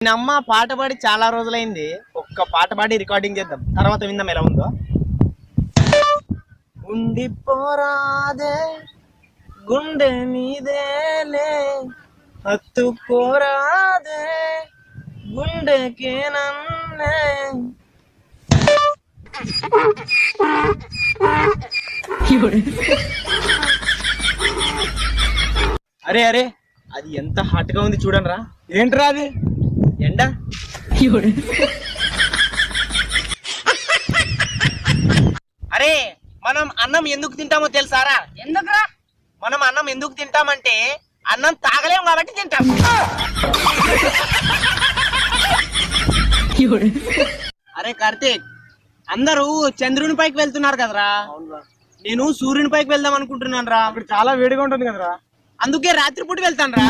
అమ్మ పాట పాడి చాలా రోజులైంది. ఒక్క పాట పాడి రికార్డింగ్ చేద్దాం, తర్వాత విందాం ఎలా ఉందో. ఉండిపోరాదే గుండె నీదేలే, హత్తుకోరాదే గుండెకే నన్నే. అరే అరే, అది ఎంత హాట్ గా ఉంది చూడండి రా. ఏంట్రా అది? ఎండ. అరే, మనం అన్నం ఎందుకు తింటామో తెలుసారా? ఎందుకురా? మనం అన్నం ఎందుకు తింటామంటే అన్నం తాగలేం కాబట్టి తింటాం. అరే కార్తీక్, అందరూ చంద్రుని పైకి వెళ్తున్నారు కదరా, నేను సూర్యుని పైకి వెళ్దాం అనుకుంటున్నాను రా. అక్కడ చాలా వేడిగా ఉంటుంది కదరా. అందుకే రాత్రిపూట వెళ్తాను రా.